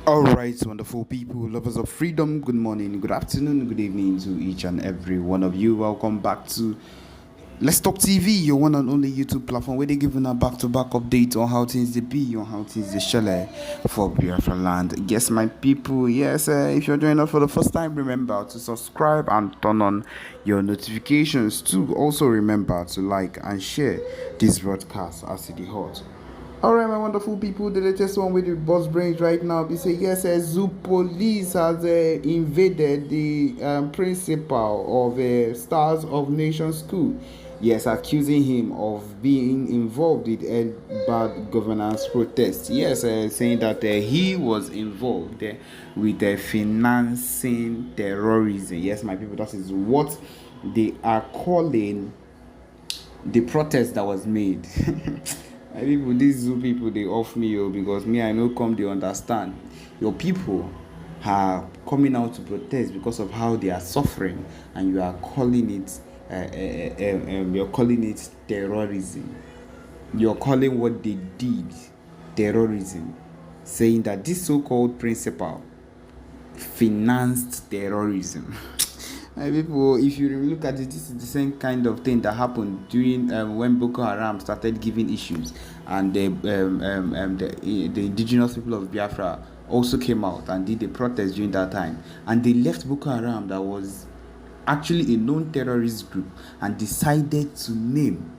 All right, wonderful people, lovers of freedom. Good morning, good afternoon, good evening to each and every one of you. Welcome back to Let's Talk TV, your one and only YouTube platform where they're giving a back-to-back update on how things they be, on how things they shall for Biafra land. Yes, my people. Yes, if you're joining us for the first time, remember to subscribe and turn on your notifications too. Also, remember to like and share this broadcast as it is hot. Alright, my wonderful people, the latest one with the boss brains right now. They say, yes, Zoo Police has invaded the principal of Stars of Nation School. Yes, accusing him of being involved with bad governance protests. Yes, saying that he was involved with financing terrorism. Yes, my people, that is what they are calling the protest that was made. People, these Zoo people, they off me, because me, I know come, they understand. Your people are coming out to protest because of how they are suffering, and you are calling it, you're calling it terrorism. You're calling what they did terrorism, saying that this so-called principal financed terrorism. People, if you look at it, this is the same kind of thing that happened during when Boko Haram started giving issues, and the indigenous people of Biafra also came out and did a protest during that time, and they left Boko Haram, that was actually a known terrorist group, and decided to name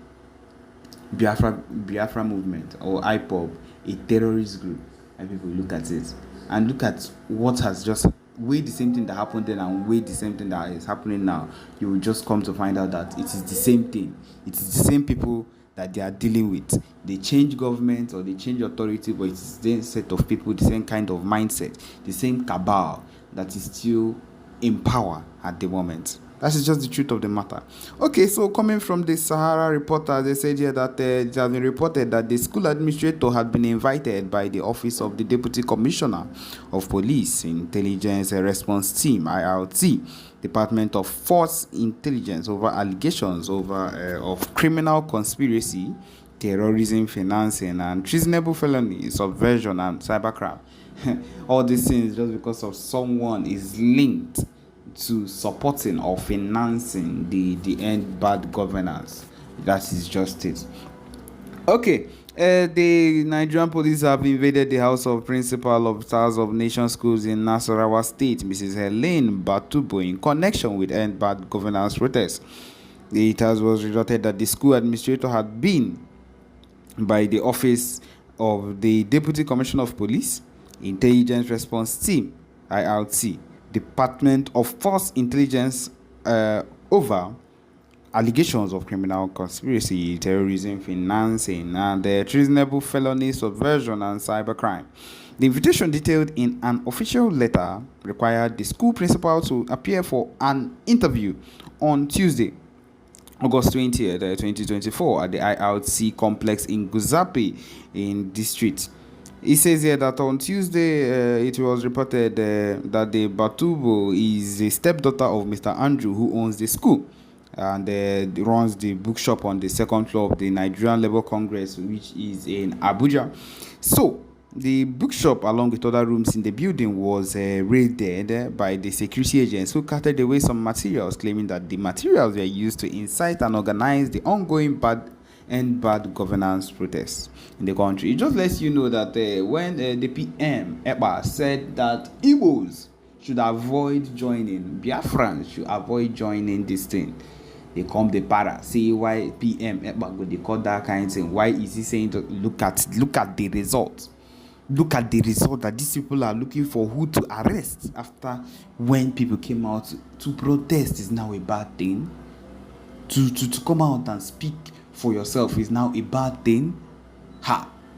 Biafra movement, or IPOB, a terrorist group. And people, look at it and look at what has just weigh the same thing that happened then and weigh the same thing that is happening now. You will just come to find out that it is the same thing. It is the same people that they are dealing with. They change government or they change authority, but it's the same set of people, the same kind of mindset, the same cabal that is still in power at the moment. That is just the truth of the matter. Okay, so coming from the Sahara Reporter, they said here that it has been reported that the school administrator had been invited by the Office of the Deputy Commissioner of Police Intelligence Response Team, IRT, Department of Force Intelligence, over allegations of criminal conspiracy, terrorism, financing, and treasonable felony, subversion, and cybercrime. All these things just because of someone is linked to supporting or financing the end bad governance. That is just it. Okay, the Nigerian police have invaded the house of principal of Stars of Nation Schools in Nasarawa State, Mrs. Helene Batubo, in connection with end bad governance protests. It was reported that the school administrator had been by the Office of the Deputy Commissioner of Police Intelligence Response Team, IRT, Department of Force Intelligence, over allegations of criminal conspiracy, terrorism, financing, and treasonable felony, subversion, and cybercrime. The invitation, detailed in an official letter, required the school principal to appear for an interview on Tuesday, August 20th, 2024, at the IRC complex in Guzapi in district. It says here that on Tuesday, it was reported that the Batubo is a stepdaughter of Mr. Andrew, who owns the school and runs the bookshop on the second floor of the Nigerian Labour Congress, which is in Abuja. So, the bookshop, along with other rooms in the building, was raided by the security agents, who carted away some materials, claiming that the materials were used to incite and organize the ongoing bad governance protests in the country. It just lets you know that when the PM Eba said that Igbos should avoid joining, Biafrans should avoid joining this thing, they come the para, say why PM Eba go they call that kind of thing. Why is he saying to look at the results? Look at the result that these people are looking for who to arrest after when people came out to protest is now a bad thing. To come out and speak for yourself is now a bad thing.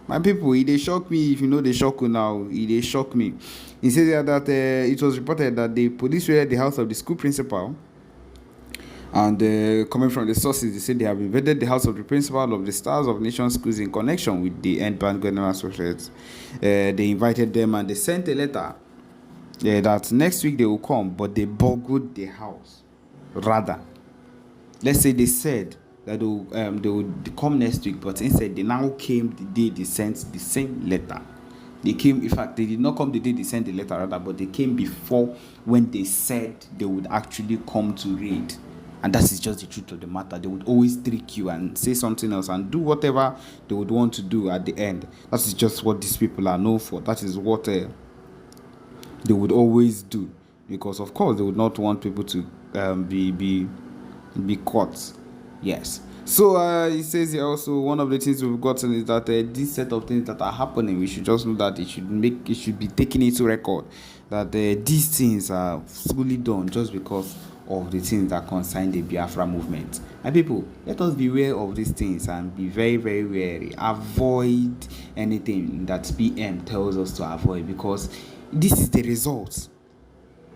My people, they shock me. If you know they shock you now, they shock me. He says here that it was reported that the police raided the house of the school principal, and coming from the sources, they said they have invaded the house of the principal of the Stars of Nation Schools in connection with the end bad governance protests. They invited them and they sent a letter that next week they will come, but they burgled the house. Rather, let's say they said that they would come next week, but instead they now came the day they sent the same letter They came, in fact, they did not come the day they sent the letter, rather, but they came before when they said they would actually come to raid. And that is just the truth of the matter. They would always trick you and say something else and do whatever they would want to do at the end. That is just what these people are known for. That is what they would always do. Because, of course, they would not want people to be caught. Yes. So he says here also, one of the things we've gotten is that this set of things that are happening, we should just know that it should be taken into record that these things are fully done just because of the things that concern the Biafra movement. And people, let us be aware of these things and be very, very wary. Avoid anything that PM tells us to avoid, because this is the result.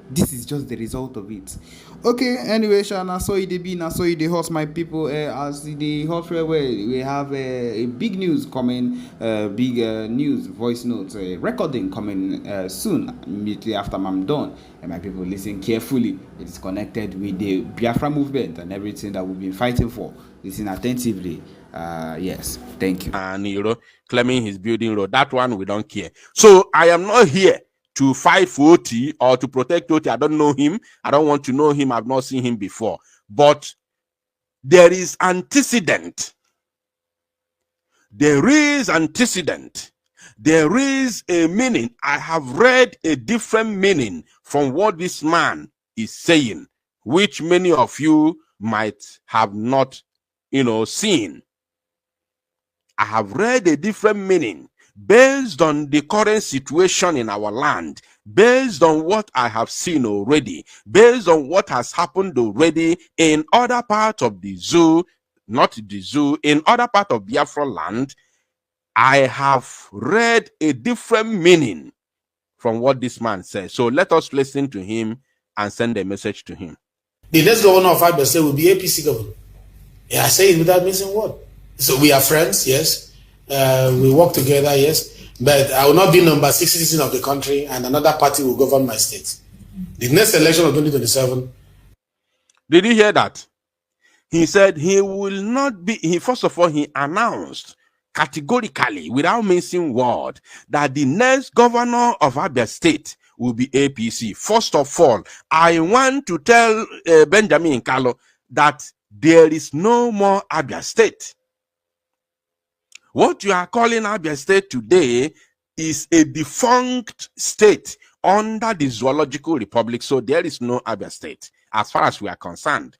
This is just the result of it. Okay, anyway, Shana, saw you the bean, I saw you the horse, my people. As the horse we have a big news coming, big news, voice notes, recording coming soon, immediately after I'm done. And my people, listen carefully. It is connected with the Biafra movement and everything that we've been fighting for. Listen attentively. Yes, thank you. And claiming he's building road. That one we don't care. So I am not here to fight for Oti or to protect Oti. I don't know him. I don't want to know him. I've not seen him before. But there is antecedent. There is antecedent. There is a meaning. I have read a different meaning from what this man is saying, which many of you might have not, seen. I have read a different meaning based on the current situation in our land, based on what I have seen already, based on what has happened already in other parts of the zoo, not the zoo, in other parts of Biafra land. I have read a different meaning from what this man says. So let us listen to him and send a message to him. The next governor of Abia State will be APC governor. Yeah, I say it without missing word. So we are friends, yes. We work together, yes. But I will not be number 6 citizen of the country and another party will govern my state. The next election of 2027. Did you hear that? He said he will not be, first of all, he announced categorically, without missing word, that the next governor of Abia State will be APC. First of all, I want to tell Benjamin Kalo that there is no more Abia State. What you are calling Abia State today is a defunct state under the Zoological Republic. So there is no Abia State as far as we are concerned.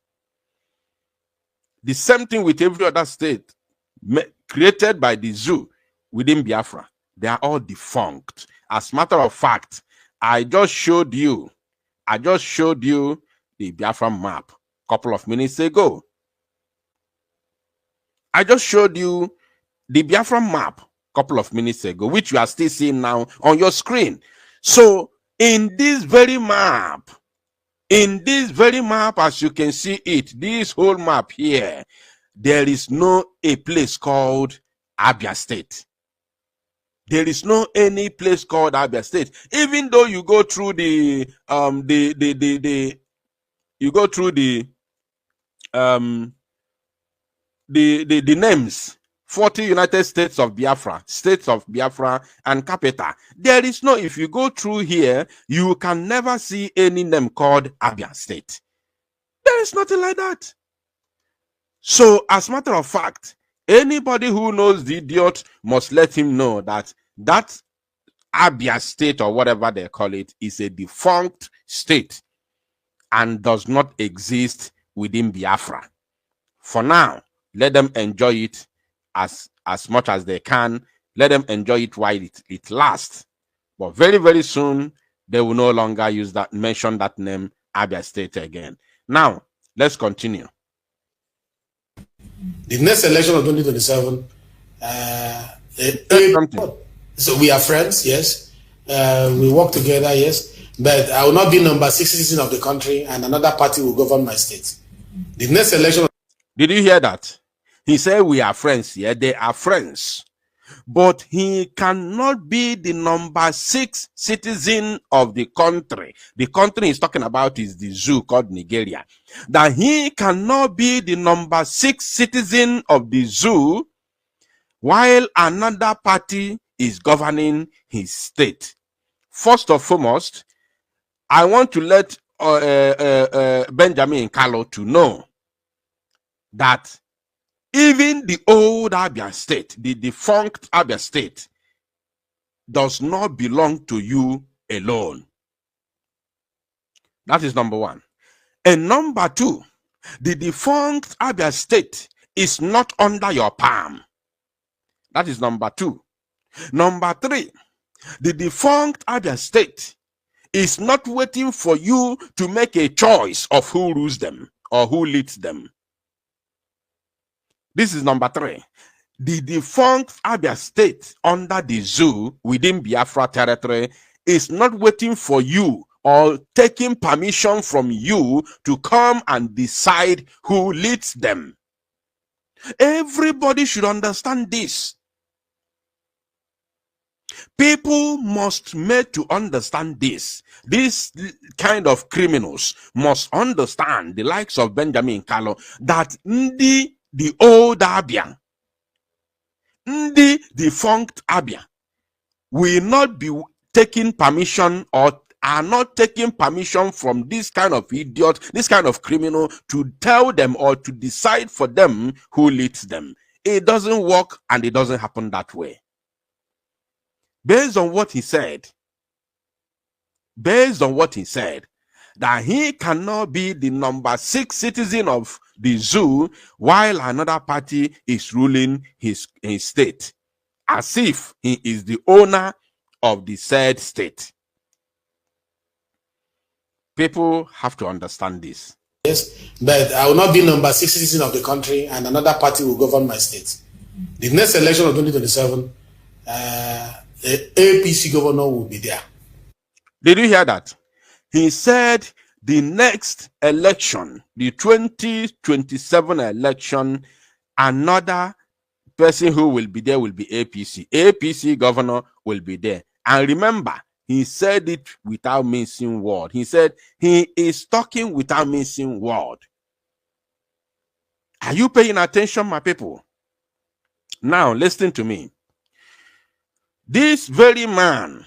The same thing with every other state created by the zoo within Biafra. They are all defunct. As a matter of fact, I just showed you the Biafra map a couple of minutes ago. I just showed you the Biafra map a couple of minutes ago, which you are still seeing now on your screen. So in this very map, as you can see it, this whole map here, there is no a place called Abia State. There is no any place called Abia State. Even though you go through the names, 40 United States of Biafra, and capital. There is no, if you go through here, you can never see any name called Abia State. There is nothing like that. So, as a matter of fact, anybody who knows the idiot must let him know that that Abia State, or whatever they call it, is a defunct state and does not exist within Biafra. For now, let them enjoy it as much as they can. Let them enjoy it while it lasts. But very, very soon, they will no longer mention that name, Abia State, again. Now, let's continue. The next election of 2027, so we are friends, yes. We work together, yes. But I will not be number 6 citizen of the country and another party will govern my state. The next election. Did you hear that? He said we are friends. Yeah, they are friends. But he cannot be the number 6 citizen of the country. The country he's talking about is the zoo called Nigeria. That he cannot be the number 6 citizen of the zoo while another party is governing his state. First and foremost, I want to let Benjamin Kalu to know that even the old Abia state, the defunct Abia state, does not belong to you alone. That is number one. And number two, the defunct Abia state is not under your palm. That is number two. Number three, the defunct Abia state is not waiting for you to make a choice of who rules them or who leads them. This is number three. The defunct Abia state under the zoo within Biafra territory is not waiting for you or taking permission from you to come and decide who leads them. Everybody should understand this. People must made to understand this. These kind of criminals must understand, the likes of Benjamin Kalu, that the old Abia, the defunct Abia, will not be taking permission or are not taking permission from this kind of idiot, this kind of criminal, to tell them or to decide for them who leads them. It doesn't work, and it doesn't happen that way. Based on what he said, that he cannot be the number 6 citizen of the zoo while another party is ruling his state, as if he is the owner of the said state. People have to understand this. Yes, but I will not be number 6 citizen of the country and another party will govern my state. The next election of 2027, the APC governor will be there. Did you hear that? He said the next election, the 2027 election, another person who will be there will be APC. APC governor will be there. And remember, he said it without missing word. He said he is talking without missing word. Are you paying attention, my people? Now, listen to me. This very man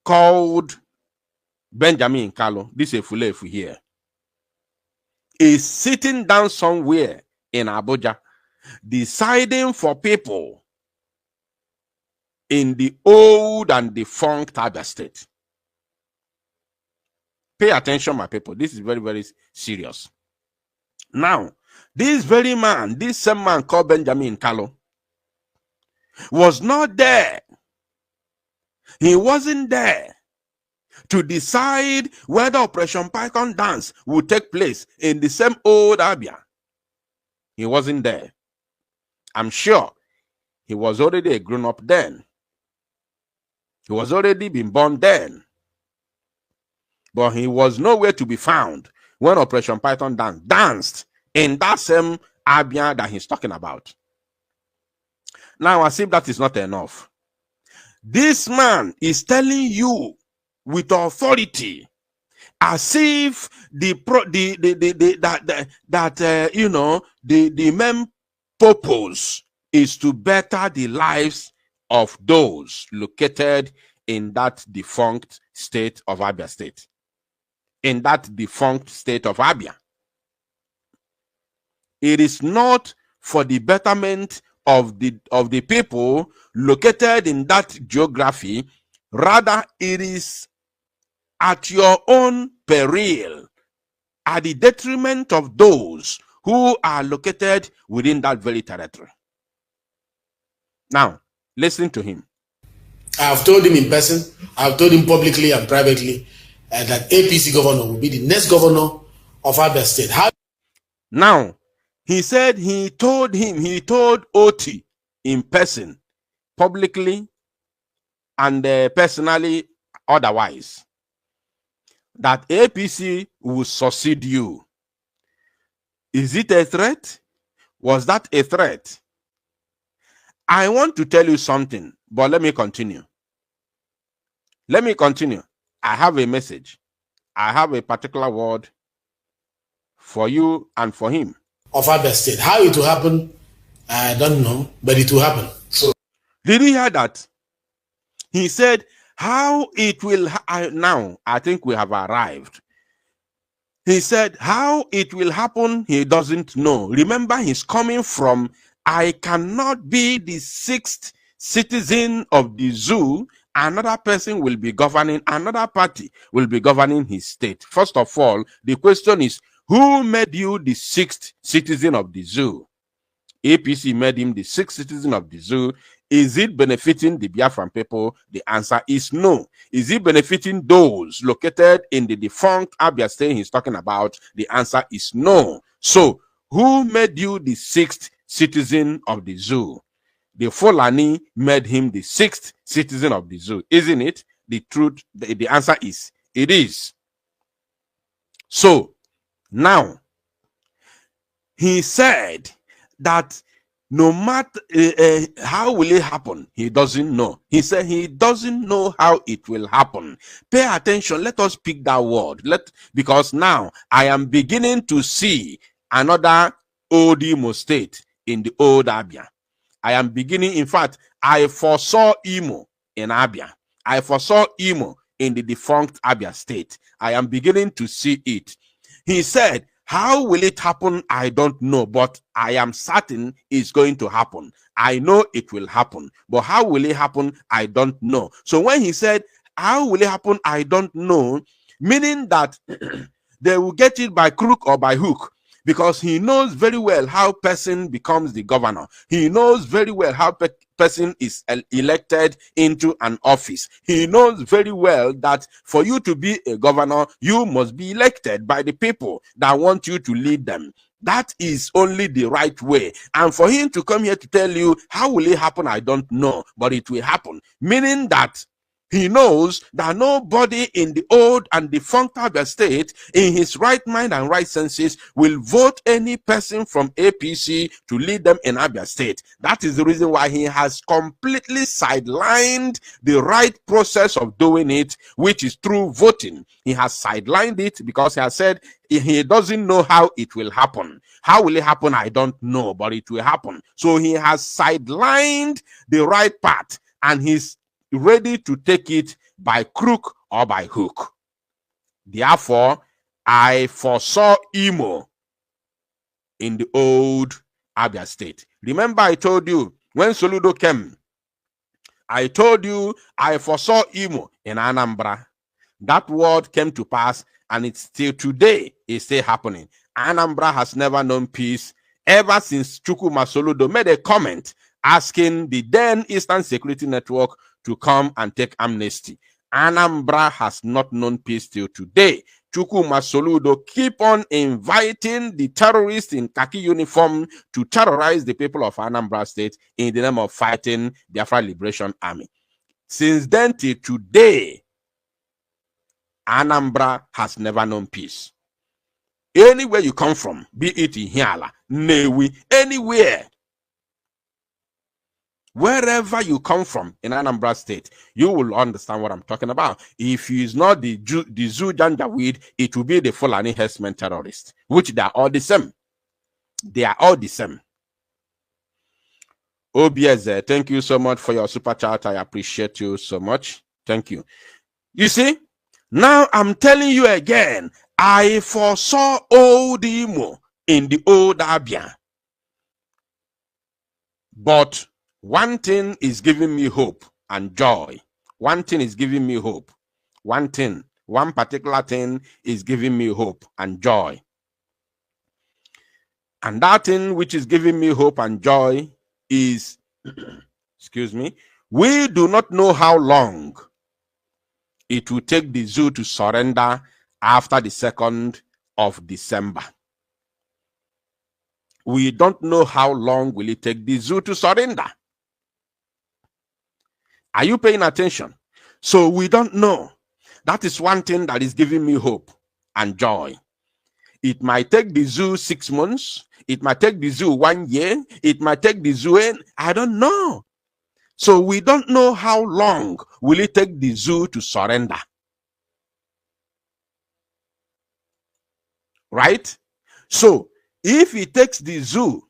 called Benjamin Kalu, this Efulefu here, is sitting down somewhere in Abuja, deciding for people in the old and defunct Abia state. Pay attention, my people. This is very, very serious. Now, this very man, this same man called Benjamin Kalu, was not there. He wasn't there to decide whether Operation Python dance would take place in the same old Abia. He wasn't there. I'm sure he was already a grown-up then. He was already been born then. But he was nowhere to be found when Operation Python dance danced in that same Abia that he's talking about. Now, as if that is not enough, this man is telling you with authority, as if the main purpose is to better the lives of those located in that defunct state of Abia state. In that defunct state of Abia. It is not for the betterment of the people located in that geography. Rather, it is at your own peril, at the detriment of those who are located within that very territory. Now, listen to him. I have told him in person, I have told him publicly and privately that APC governor will be the next governor of Abia state. Now, he said he told Oti in person, publicly and personally otherwise, that APC will succeed you. Is it a threat? Was that a threat? I want to tell you something, but let me continue. Let me continue. I have a message. I have a particular word for you and for him. Of Abia state. How it will happen, I don't know, but it will happen. So, did you hear that? He said, how it will, now I think we have arrived. He said, how it will happen, he doesn't know. Remember, he's coming from, I cannot be the 6th citizen of the zoo. Another person will be governing, another party will be governing his state. First of all, the question is, who made you the 6th citizen of the zoo? APC made him the 6th citizen of the zoo. Is it benefiting the Biafran people? The answer is no. Is it benefiting those located in the defunct Abia state he's talking about? The answer is no. So, who made you the 6th citizen of the zoo? The Fulani made him the 6th citizen of the zoo. Isn't it? The truth, the answer is, it is. So, now, he said that no matter how will it happen, he doesn't know. He said he doesn't know how it will happen. Pay attention. Let us pick that word. Because now I am beginning to see another old Imo state in the old Abia. I am beginning, in fact, I foresaw Imo in Abia. I foresaw Imo in the defunct Abia state. I am beginning to see it. He said, how will it happen? I don't know, but I am certain it's going to happen. I know it will happen, but how will it happen? I don't know. So when he said, how will it happen? I don't know, meaning that they will get it by crook or by hook, because he knows very well how person becomes the governor. He knows very well how person is elected into an office. He knows very well that for you to be a governor, you must be elected by the people that want you to lead them. That is only the right way. And for him to come here to tell you, how will it happen? I don't know, but it will happen. Meaning that he knows that nobody in the old and defunct Abia state in his right mind and right senses will vote any person from APC to lead them in Abia state. That is the reason why he has completely sidelined the right process of doing it, which is through voting. He has sidelined it because he has said he doesn't know how it will happen. How will it happen? I don't know, but it will happen. So he has sidelined the right path, and he's ready to take it by crook or by hook. Therefore, I foresaw Imo in the old Abia state. Remember, I told you when Soludo came, I told you I foresaw Imo in Anambra. That word came to pass, and it's still today, it's still happening. Anambra has never known peace ever since Chukwuma Soludo made a comment asking the then Eastern Security Network to come and take amnesty. Anambra has not known peace till today. Chukwuma Soludo keep on inviting the terrorists in khaki uniform to terrorize the people of Anambra State in the name of fighting Biafra Liberation Army. Since then till today, Anambra has never known peace. Anywhere you come from, be it in Hiala, Newi, anywhere, wherever you come from in Anambra State, you will understand what I'm talking about. If it's not the Zoo Janjaweed, it will be the Fulani herdsmen terrorists, which they are all the same. They are all the same. OBS, thank you so much for your super chat. I appreciate you so much. Thank you. You see, now I'm telling you again, I foresaw old Imo in the old Abia. But one thing is giving me hope and joy. One thing is giving me hope. One particular thing is giving me hope and joy. And that thing which is giving me hope and joy is, excuse me, we do not know how long it will take the zoo to surrender after the 2nd of December. We don't know how long will it take the zoo to surrender. Are you paying attention? So we don't know. That is one thing that is giving me hope and joy. It might take the zoo 6 months. It might take the zoo 1 year. It might take the zoo, I don't know. So we don't know how long will it take the zoo to surrender. Right? So if it takes the zoo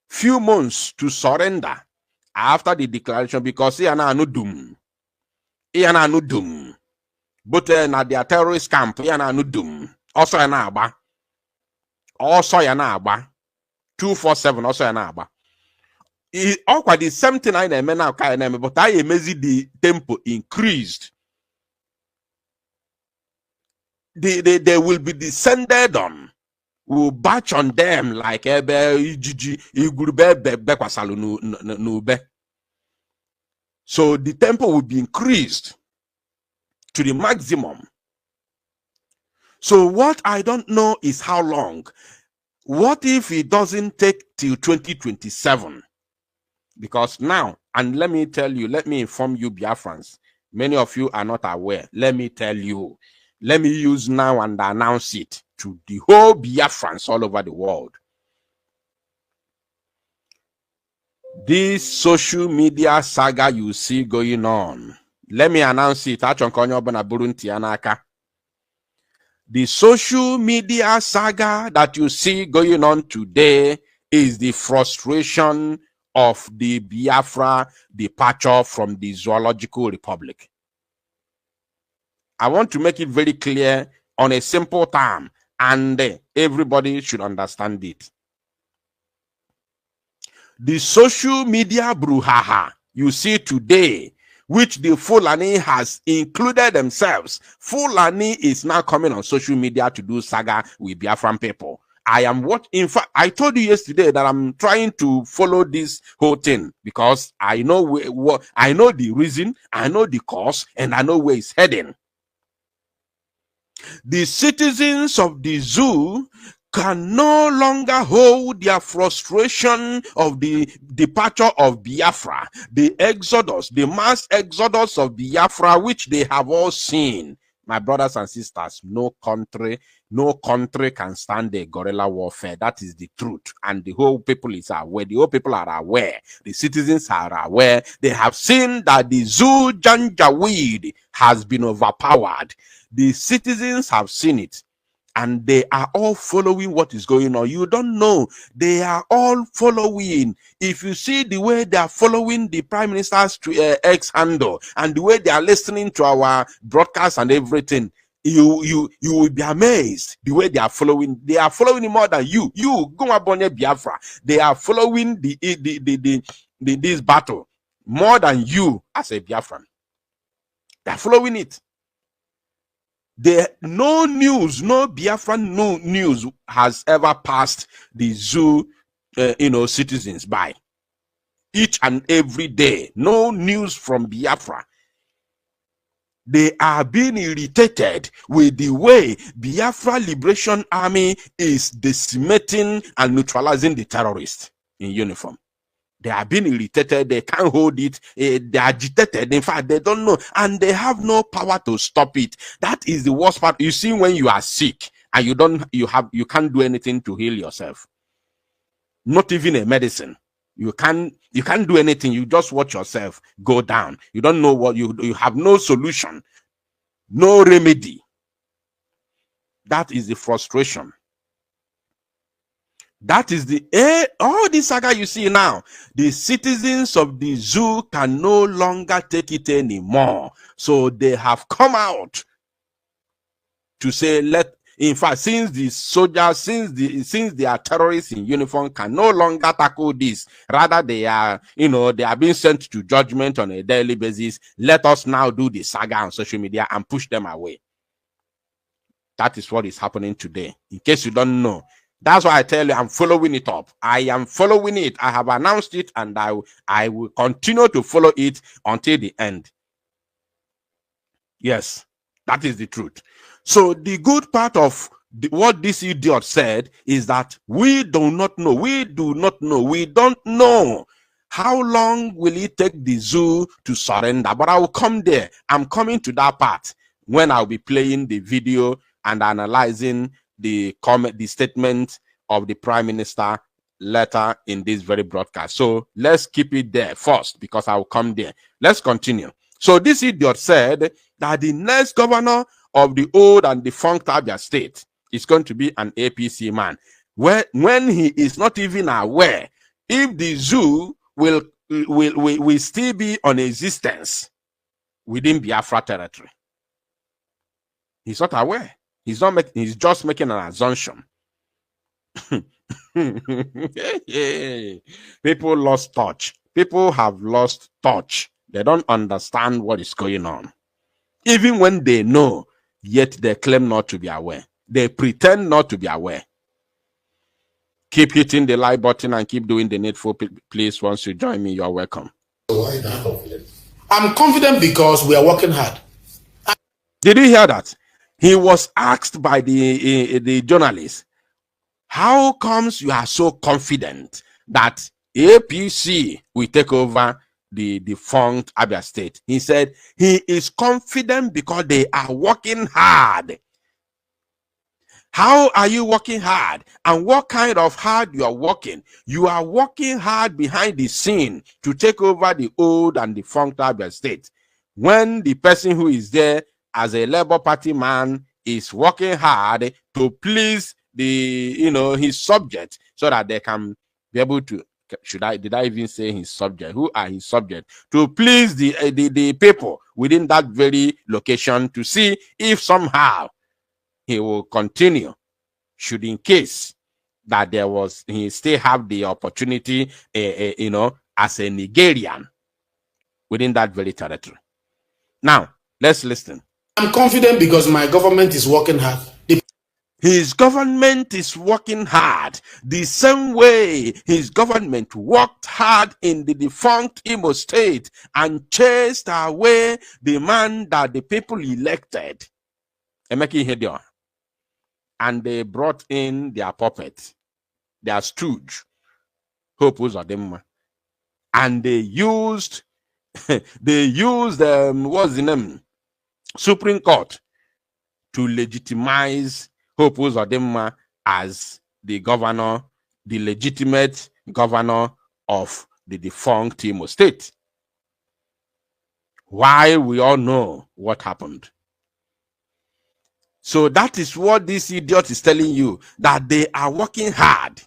few months to surrender after the declaration, because they are now no doom, Yana Nudum. But na their terrorist camp, Yana Nudum. Also yana aba. Also yana aba. 247 also yana aba. All quite the same thing I name now, but I amazing the tempo increased. They will be descended on. Will batch on them like so the tempo will be increased to the maximum. So what I don't know is how long. What if it doesn't take till 2027? Because now, and let me tell you, let me inform you, Biafrans, many of you are not aware. Let me tell you, let me use now and announce it to the whole Biafrans all over the world. This social media saga you see going on, let me announce it. The social media saga that you see going on today is the frustration of the Biafra departure from the Zoological Republic. I want to make it very clear on a simple term, and everybody should understand it. The social media brouhaha you see today, which the Fulani has included themselves. Fulani is now coming on social media to do saga with Biafran people. In fact, I told you yesterday that I'm trying to follow this whole thing because I know I know the reason, I know the cause, and I know where it's heading. The citizens of the zoo can no longer hold their frustration of the departure of Biafra, the exodus, the mass exodus of Biafra, which they have all seen. My brothers and sisters, no country can stand a guerrilla warfare. That is the truth. And the whole people is aware. The whole people are aware. The citizens are aware. They have seen that the zoo Janjaweed has been overpowered. The citizens have seen it. And they are all following what is going on. You don't know. They are all following. If you see the way they are following the Prime Minister's X handle and the way they are listening to our broadcast and everything, you will be amazed the way they are following. They are following more than you. You go Abonye Biafra. They are following this battle more than you as a Biafran. They are following it. No news, no Biafran news has ever passed the zoo, citizens by. Each and every day, no news from Biafra. They are being irritated with the way Biafra Liberation Army is decimating and neutralizing the terrorists in uniform. They are being irritated. They can't hold it. They are agitated. In fact, they don't know. And they have no power to stop it. That is the worst part. You see, when you are sick and you can't do anything to heal yourself. Not even a medicine. You can't do anything. You just watch yourself go down. You don't know what you have no solution, no remedy. That is the frustration. That is all this saga you see now. The citizens of the zoo can no longer take it anymore. So they have come out to say, in fact, since the soldiers, since they are terrorists in uniform, can no longer tackle this. Rather, they are being sent to judgment on a daily basis. Let us now do the saga on social media and push them away. That is what is happening today. In case you don't know. That's why I tell you, I'm following it up. I am following it. I have announced it, and I will continue to follow it until the end. Yes, that is the truth. So the good part of what this idiot said is that we do not know. We don't know how long will it take the zoo to surrender. But I will come there. I'm coming to that part when I'll be playing the video and analyzing the statement of the Prime Minister later in this very broadcast. So let's keep it there first because I will come there. Let's continue. So this idiot said that the next governor of the old and defunct Abia state is going to be an APC man. When he is not even aware if the zoo will still be on existence. within Biafra territory. He's not aware. He's just making an assumption. People lost touch. People have lost touch. They don't understand what is going on. Even when they know, yet they claim not to be aware. They pretend not to be aware. Keep hitting the like button and keep doing the needful. Please, once you join me, you're welcome. Why are you confident? I'm confident because we are working hard. Did you hear that? He was asked by the journalist, how comes you are so confident that APC will take over the defunct Abia State? He said he is confident because they are working hard. How are you working hard? And what kind of hard you are working? You are working hard behind the scene to take over the old and defunct Abia State. When the person who is there as a Labour Party man is working hard to please his subject, so that they can be able to, did I even say his subject? Who are his subject? To please the people within that very location, to see if somehow he will continue, should in case that he still have the opportunity, as a Nigerian within that very territory. Now, let's listen. I'm confident because my government is working hard. His government is working hard the same way his government worked hard in the defunct Imo State and chased away the man that the people elected. And they brought in their puppet, their stooge, and they used what's the name? Supreme Court to legitimize Hope Uzodimma as the governor, the legitimate governor of the defunct Imo State. While we all know what happened. So that is what this idiot is telling you, that they are working hard.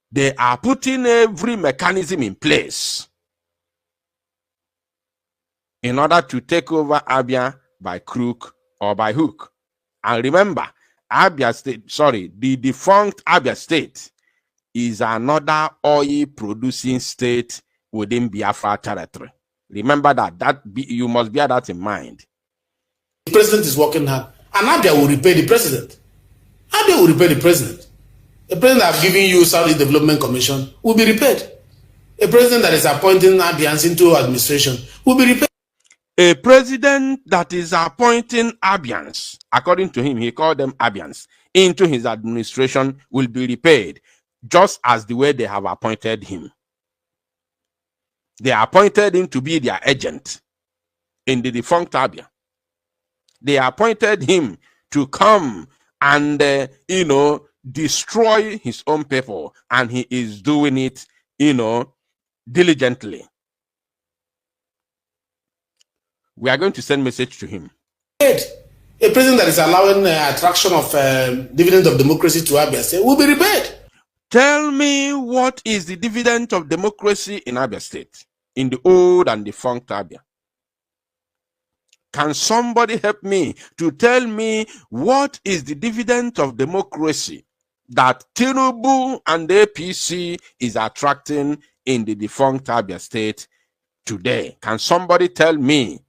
They are putting every mechanism in place in order to take over Abia by crook or by hook. And remember, the defunct Abia State is another oil-producing state within Biafra territory. Remember that you must bear that in mind. The president is working hard, and Abia will repay the president. Abia will repay the president. The president that have given you Saudi Development Commission will be repaid. A president that is appointing Abians into administration will be repaid. A president that is appointing Abians, according to him, he called them Abians, into his administration will be repaid, just as the way they have appointed him. They appointed him to be their agent in the defunct Abia. They appointed him to come and, destroy his own people, and he is doing it, diligently. We are going to send message to him. A president that is allowing attraction of dividend of democracy to Abia State will be repaid. Tell me, what is the dividend of democracy in Abia State, in the old and defunct Abia? Can somebody help me to tell me what is the dividend of democracy that Tinubu and the APC is attracting in the defunct Abia State today? Can somebody tell me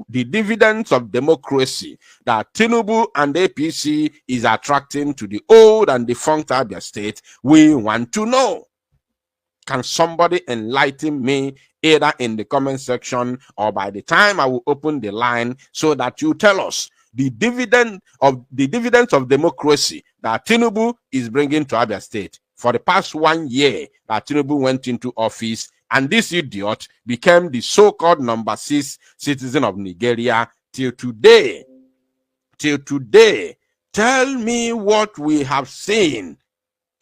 the dividends of democracy that Tinubu and APC is attracting to the old and defunct Abia State? We want to know. Can somebody enlighten me, either in the comment section or by the time I will open the line, so that you tell us the dividends of democracy that Tinubu is bringing to Abia State for the past 1 year that Tinubu went into office, and this idiot became the so-called number 6 citizen of Nigeria till today. Till today, tell me what we have seen.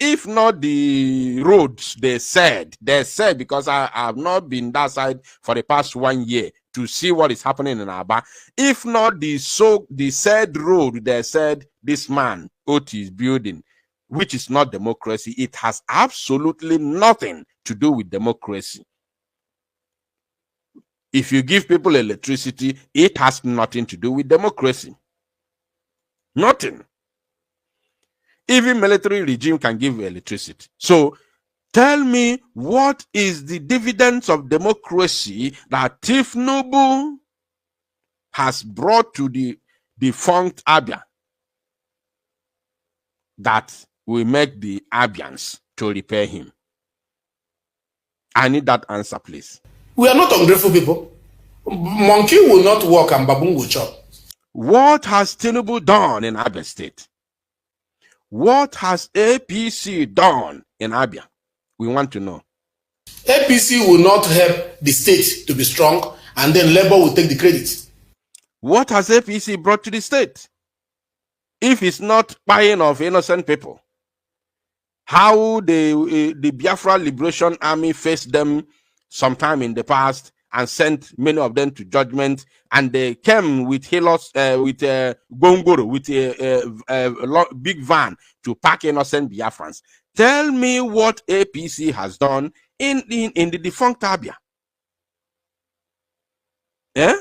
If not the roads, they said, because I have not been that side for the past 1 year to see what is happening in Aba. If not the said road, they said this man, Oti, is building, which is not democracy. It has absolutely nothing to do with democracy. If you give people electricity, it has nothing to do with democracy. Nothing. Even military regime can give electricity. So tell me, what is the dividends of democracy that Tifnubu has brought to the defunct Abia that will make the Abians to repair him? I need that answer, please. We are not ungrateful people. Monkey will not walk and baboon will chop. What has Tinubu done in Abia State? What has APC done in Abia? We want to know. APC will not help the state to be strong, and then Labour will take the credit. What has APC brought to the state? If it's not buying of innocent people, how the Biafra Liberation Army faced them sometime in the past and sent many of them to judgment, and they came with Hilos, with Gongoro, with a big van to pack innocent Biafrans. Tell me what APC has done in the defunct Abia. Yeah?